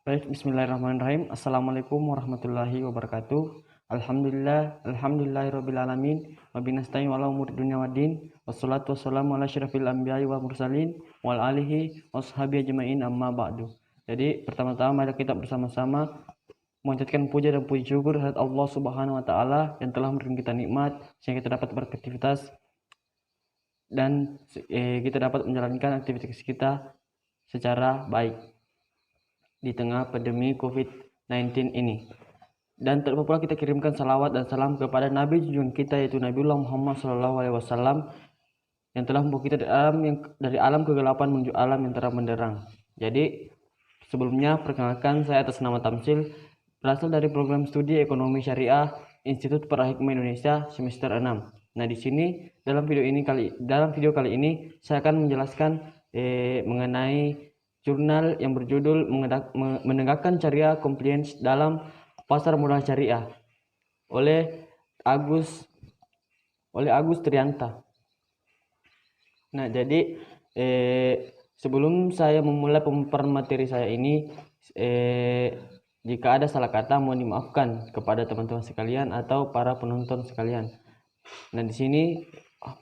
Baik, bismillahirrahmanirrahim. Assalamualaikum warahmatullahi wabarakatuh. Alhamdulillahirabbil alamin. Wa binasta'in wala umur dunya waddin. Wassalatu wassalamu ala asyrafil anbiya'i wa mursalin wal alihi washabi ajmain amma ba'du. Jadi, pertama-tama mari kita bersama-sama memanjatkan puja dan puji syukur kepada Allah Subhanahu wa taala yang telah memberikan kita nikmat sehingga kita dapat beraktivitas dan kita dapat menjalankan aktivitas kita secara baik di tengah pandemi COVID-19 ini. Dan tak lupa pula kita kirimkan salawat dan salam kepada Nabi junjungan kita yaitu Nabiullah Muhammad SAW yang telah membawa kita dari alam kegelapan menuju alam yang terang benderang. Jadi sebelumnya perkenalkan, saya atas nama Tamsil, berasal dari program studi Ekonomi Syariah Institut Para Hikmah Indonesia semester 6. Nah, di sini dalam video kali ini saya akan menjelaskan mengenai jurnal yang berjudul Menegakkan Syariah Compliance dalam Pasar Modal Syariah oleh Agus Trianta. Nah, jadi sebelum saya memulai pemaparan materi saya ini, jika ada salah kata mohon dimaafkan kepada teman-teman sekalian atau para penonton sekalian. Nah, di sini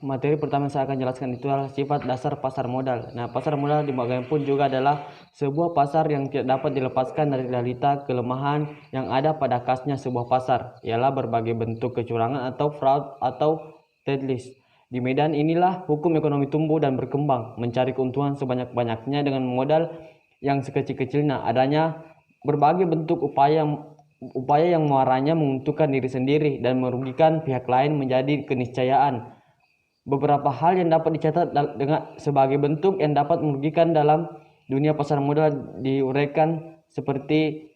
materi pertama saya akan jelaskan itu adalah sifat dasar pasar modal. Nah, pasar modal bagaimanapun juga adalah sebuah pasar yang tidak dapat dilepaskan dari realita kelemahan yang ada pada khasnya sebuah pasar, ialah berbagai bentuk kecurangan atau fraud atau deadlist. Di medan inilah hukum ekonomi tumbuh dan berkembang, mencari keuntungan sebanyak-banyaknya dengan modal yang sekecil-kecilnya. Adanya berbagai bentuk upaya yang muaranya menguntungkan diri sendiri dan merugikan pihak lain menjadi keniscayaan. Beberapa hal yang dapat dicatat sebagai bentuk yang dapat merugikan dalam dunia pasar modal diuraikan seperti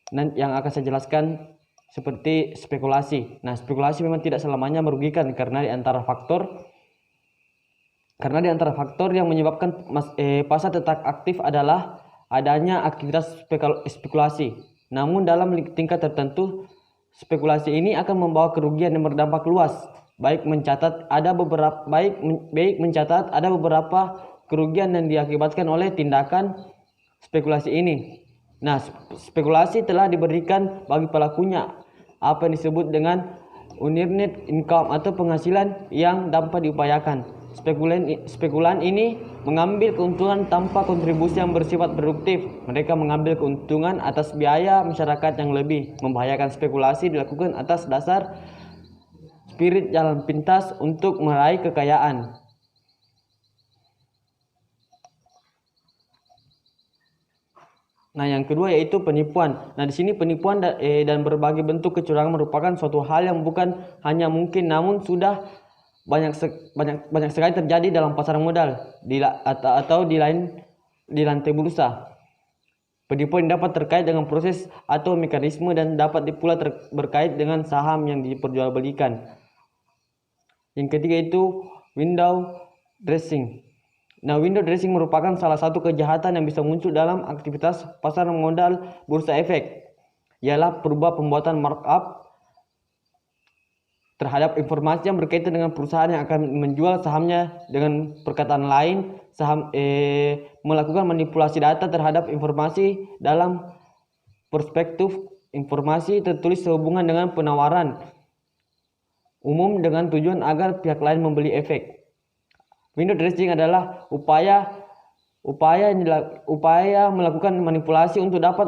yang akan saya jelaskan, seperti spekulasi. Nah, spekulasi memang tidak selamanya merugikan karena di antara faktor yang menyebabkan pasar tetap aktif adalah adanya aktivitas spekulasi. Namun dalam tingkat tertentu spekulasi ini akan membawa kerugian yang berdampak luas. Baik mencatat ada beberapa kerugian yang diakibatkan oleh tindakan spekulasi ini. Nah, spekulasi telah diberikan bagi pelakunya apa yang disebut dengan unearned income atau penghasilan yang dapat diupayakan. Spekulan ini mengambil keuntungan tanpa kontribusi yang bersifat produktif. Mereka mengambil keuntungan atas biaya masyarakat yang lebih membahayakan. Spekulasi dilakukan atas dasar spirit jalan pintas untuk meraih kekayaan. Nah, yang kedua yaitu penipuan. Nah, di sini penipuan dan berbagai bentuk kecurangan merupakan suatu hal yang bukan hanya mungkin namun sudah banyak sekali terjadi dalam pasar modal atau di lantai bursa. Penipuan dapat terkait dengan proses atau mekanisme dan dapat pula berkait dengan saham yang diperjualbelikan. Yang ketiga itu window dressing. Nah, window dressing merupakan salah satu kejahatan yang bisa muncul dalam aktivitas pasar modal bursa efek, ialah pembuatan markup terhadap informasi yang berkaitan dengan perusahaan yang akan menjual sahamnya. Dengan perkataan lain, melakukan manipulasi data terhadap informasi dalam perspektif informasi tertulis sehubungan dengan penawaran umum dengan tujuan agar pihak lain membeli efek. Window dressing adalah upaya melakukan manipulasi untuk dapat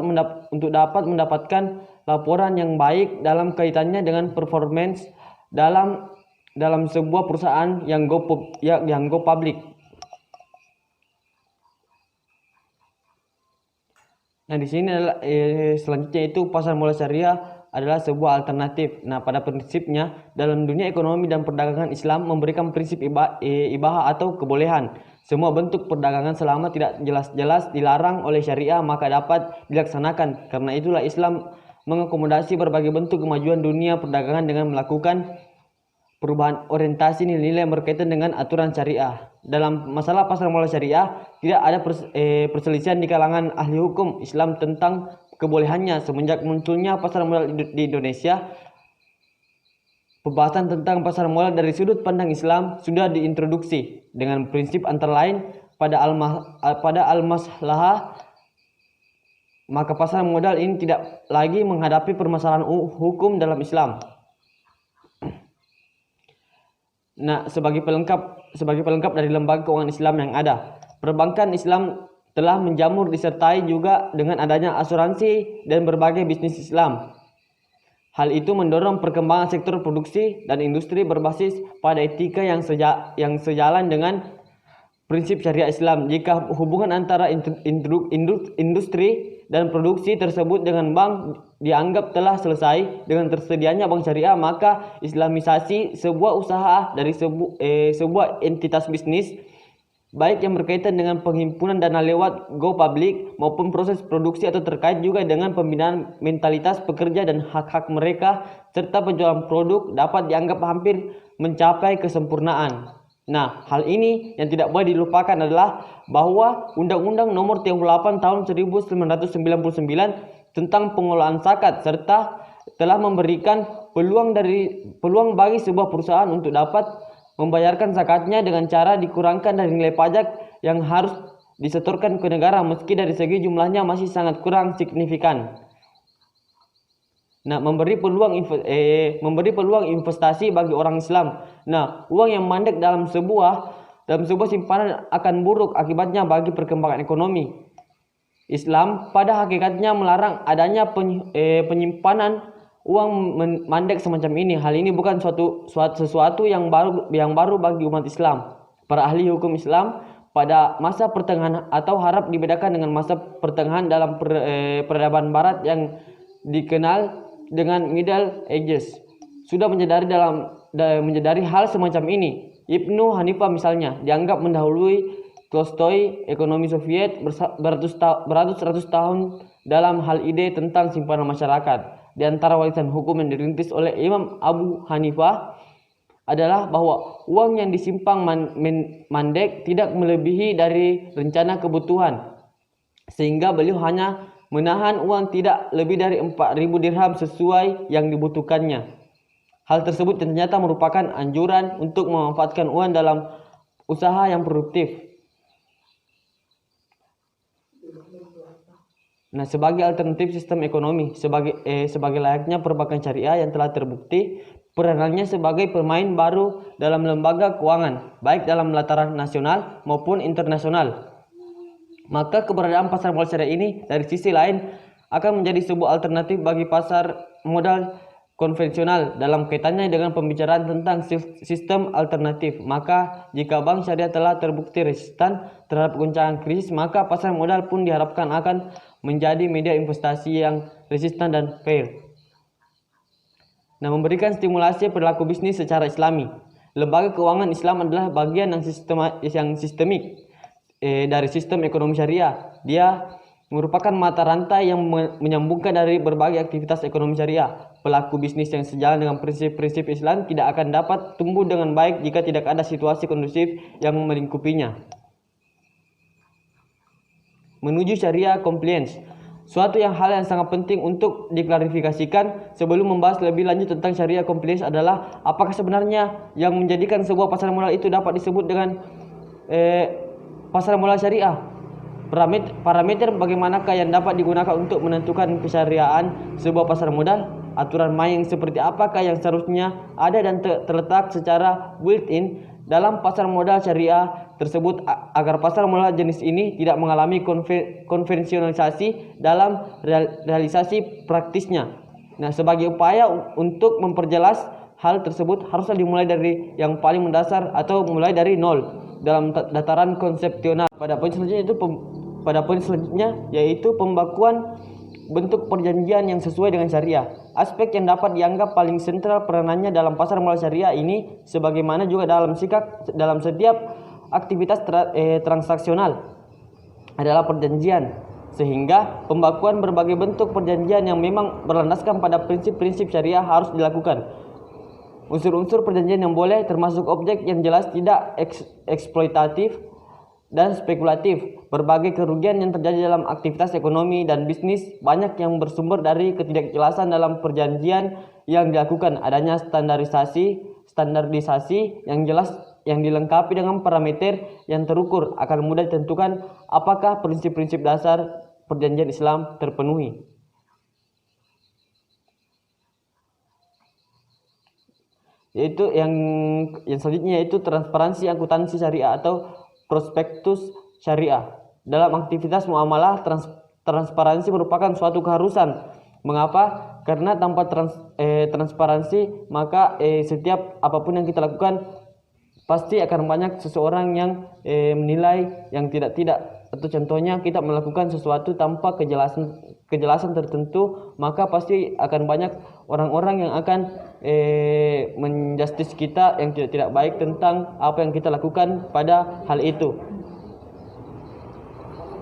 mendapatkan laporan yang baik dalam kaitannya dengan performance dalam sebuah perusahaan yang go public. Nah, di sini adalah selanjutnya itu pasar modal syariah adalah sebuah alternatif. Nah, pada prinsipnya dalam dunia ekonomi dan perdagangan Islam memberikan prinsip ibahah atau kebolehan. Semua bentuk perdagangan selama tidak jelas-jelas dilarang oleh syariah maka dapat dilaksanakan. Karena itulah Islam mengakomodasi berbagai bentuk kemajuan dunia perdagangan dengan melakukan perubahan orientasi nilai-nilai yang berkaitan dengan aturan syariah. Dalam masalah pasar modal syariah tidak ada perselisihan di kalangan ahli hukum Islam tentang kebolehannya. Semenjak munculnya pasar modal di Indonesia, pembahasan tentang pasar modal dari sudut pandang Islam sudah diintroduksi dengan prinsip antara lain pada al-maslahah maka pasar modal ini tidak lagi menghadapi permasalahan hukum dalam Islam. Nah, sebagai pelengkap dari lembaga keuangan Islam yang ada, perbankan Islam telah menjamur disertai juga dengan adanya asuransi dan berbagai bisnis Islam. Hal itu mendorong perkembangan sektor produksi dan industri berbasis pada etika yang sejalan dengan prinsip syariah Islam. Jika hubungan antara industri dan produksi tersebut dengan bank dianggap telah selesai dengan tersedianya bank syariah, maka islamisasi sebuah usaha dari sebuah entitas bisnis, baik yang berkaitan dengan penghimpunan dana lewat go public maupun proses produksi atau terkait juga dengan pembinaan mentalitas pekerja dan hak-hak mereka serta penjualan produk, dapat dianggap hampir mencapai kesempurnaan. Nah, hal ini yang tidak boleh dilupakan adalah bahwa Undang-Undang Nomor 38 Tahun 1999 tentang pengelolaan zakat serta telah memberikan peluang bagi sebuah perusahaan untuk dapat membayarkan zakatnya dengan cara dikurangkan dari nilai pajak yang harus disetorkan ke negara, meski dari segi jumlahnya masih sangat kurang signifikan. Nah, memberi peluang investasi bagi orang Islam. Nah, uang yang mandek dalam sebuah simpanan akan buruk akibatnya bagi perkembangan ekonomi. Islam pada hakikatnya melarang adanya penyimpanan uang mandek semacam ini. Hal ini bukan sesuatu yang baru bagi umat Islam. Para ahli hukum Islam pada masa pertengahan atau harap dibedakan dengan masa pertengahan dalam peradaban barat yang dikenal dengan Middle Ages sudah menyadari hal semacam ini. Ibnu Hanifah misalnya dianggap mendahului Tolstoy, ekonomi Soviet beratus-ratus tahun dalam hal ide tentang simpanan masyarakat. Di antara warisan hukum yang dirintis oleh Imam Abu Hanifah adalah bahwa uang yang disimpan mandek tidak melebihi dari rencana kebutuhan, sehingga beliau hanya menahan uang tidak lebih dari 4.000 dirham sesuai yang dibutuhkannya. Hal tersebut ternyata merupakan anjuran untuk memanfaatkan uang dalam usaha yang produktif. Nah, sebagai alternatif sistem ekonomi, sebagai layaknya perbankan syariah yang telah terbukti peranannya sebagai pemain baru dalam lembaga keuangan, baik dalam lataran nasional maupun internasional, maka keberadaan pasar modal syariah ini dari sisi lain akan menjadi sebuah alternatif bagi pasar modal konvensional dalam kaitannya dengan pembicaraan tentang sistem alternatif. Maka jika bank syariah telah terbukti resistan terhadap goncangan krisis, maka pasar modal pun diharapkan akan menjadi media investasi yang resistan dan fair. Nah, memberikan stimulasi perilaku bisnis secara islami. Lembaga keuangan Islam adalah bagian yang sistemik dari sistem ekonomi syariah. Dia merupakan mata rantai yang menyambungkan dari berbagai aktivitas ekonomi syariah. Pelaku bisnis yang sejalan dengan prinsip-prinsip Islam tidak akan dapat tumbuh dengan baik jika tidak ada situasi kondusif yang melingkupinya. Menuju syariah compliance, hal yang sangat penting untuk diklarifikasikan sebelum membahas lebih lanjut tentang syariah compliance adalah apakah sebenarnya yang menjadikan sebuah pasar modal itu dapat disebut dengan pasar modal syariah. Parameter bagaimanakah yang dapat digunakan untuk menentukan kesyariaan sebuah pasar modal? Aturan main seperti apakah yang seharusnya ada dan terletak secara built-in dalam pasar modal syariah tersebut agar pasar modal jenis ini tidak mengalami konvensionalisasi dalam realisasi praktisnya. Nah, sebagai upaya untuk memperjelas hal tersebut haruslah dimulai dari yang paling mendasar atau mulai dari nol dalam dataran konsepsional. Pada poin selanjutnya yaitu pembakuan bentuk perjanjian yang sesuai dengan syariah. Aspek yang dapat dianggap paling sentral peranannya dalam pasar modal syariah ini, sebagaimana juga dalam setiap aktivitas transaksional, adalah perjanjian. Sehingga pembakuan berbagai bentuk perjanjian yang memang berlandaskan pada prinsip-prinsip syariah harus dilakukan. Unsur-unsur perjanjian yang boleh termasuk objek yang jelas tidak eksploitatif dan spekulatif. Berbagai kerugian yang terjadi dalam aktivitas ekonomi dan bisnis banyak yang bersumber dari ketidakjelasan dalam perjanjian yang dilakukan. Adanya standarisasi yang jelas yang dilengkapi dengan parameter yang terukur akan mudah ditentukan apakah prinsip-prinsip dasar perjanjian Islam terpenuhi. Yaitu yang selanjutnya yaitu transparansi akuntansi syariah atau prospektus syariah. Dalam aktivitas muamalah, transparansi merupakan suatu keharusan. Mengapa? Karena tanpa transparansi maka setiap apapun yang kita lakukan pasti akan banyak seseorang yang menilai yang tidak. Atau contohnya kita melakukan sesuatu tanpa kejelasan tertentu, maka pasti akan banyak orang-orang yang akan menjustis kita yang tidak baik tentang apa yang kita lakukan pada hal itu.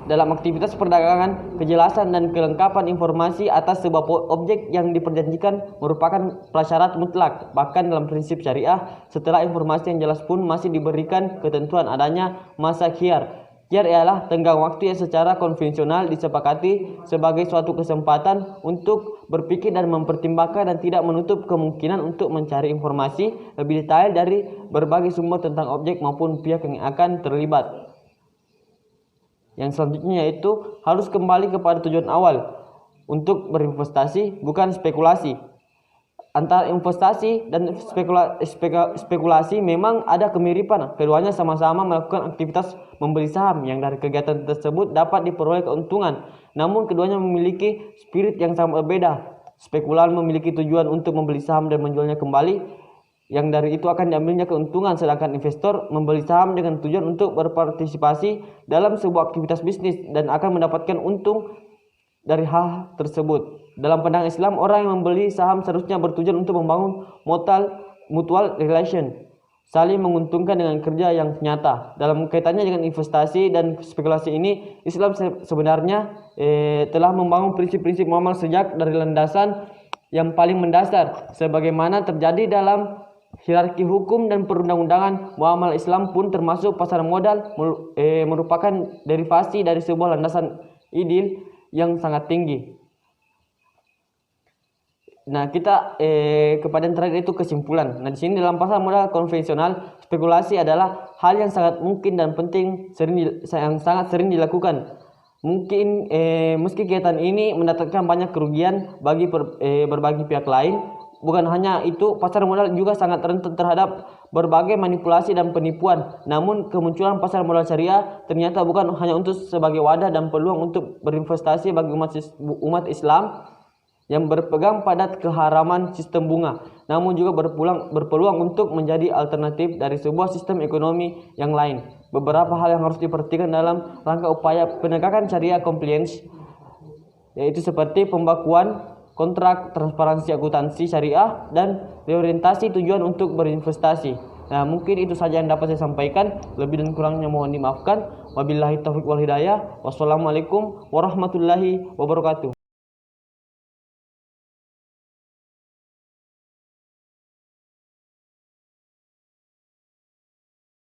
Dalam aktivitas perdagangan, kejelasan dan kelengkapan informasi atas sebuah objek yang diperjanjikan merupakan prasyarat mutlak. Bahkan dalam prinsip syariah, setelah informasi yang jelas pun masih diberikan ketentuan adanya masa khiyar. Khiyar ialah tenggang waktu yang secara konvensional disepakati sebagai suatu kesempatan untuk berpikir dan mempertimbangkan dan tidak menutup kemungkinan untuk mencari informasi lebih detail dari berbagai sumber tentang objek maupun pihak yang akan terlibat. Yang selanjutnya yaitu harus kembali kepada tujuan awal untuk berinvestasi, bukan spekulasi. Antara investasi dan spekulasi memang ada kemiripan. Keduanya sama-sama melakukan aktivitas membeli saham yang dari kegiatan tersebut dapat diperoleh keuntungan. Namun keduanya memiliki spirit yang sangat berbeda. Spekulan memiliki tujuan untuk membeli saham dan menjualnya kembali, yang dari itu akan diambilnya keuntungan, sedangkan investor membeli saham dengan tujuan untuk berpartisipasi dalam sebuah aktivitas bisnis dan akan mendapatkan untung dari hal tersebut. Dalam pandangan Islam, orang yang membeli saham seharusnya bertujuan untuk membangun mutual relation, saling menguntungkan dengan kerja yang nyata. Dalam kaitannya dengan investasi dan spekulasi ini, Islam sebenarnya telah membangun prinsip-prinsip muamalah sejak dari landasan yang paling mendasar, sebagaimana terjadi dalam hierarki hukum dan perundang-undangan. Muamalah Islam pun termasuk pasar modal merupakan derivasi dari sebuah landasan idil yang sangat tinggi. Nah, kita kepada yang terakhir itu kesimpulan. Nah, di sini dalam pasar modal konvensional, spekulasi adalah hal yang sangat mungkin dan penting yang sangat sering dilakukan. Mungkin meski kegiatan ini mendatangkan banyak kerugian bagi berbagai pihak lain. Bukan hanya itu, pasar modal juga sangat rentan terhadap berbagai manipulasi dan penipuan. Namun kemunculan pasar modal syariah ternyata bukan hanya untuk sebagai wadah dan peluang untuk berinvestasi bagi umat Islam yang berpegang pada keharaman sistem bunga, namun juga berpeluang untuk menjadi alternatif dari sebuah sistem ekonomi yang lain. Beberapa hal yang harus diperhatikan dalam rangka upaya penegakan syariah compliance yaitu seperti pembakuan kontrak, transparansi akuntansi syariah, dan reorientasi tujuan untuk berinvestasi. Nah, mungkin itu saja yang dapat saya sampaikan. Lebih dan kurangnya mohon dimaafkan. Wabillahi taufiq wal hidayah. Wassalamualaikum warahmatullahi wabarakatuh.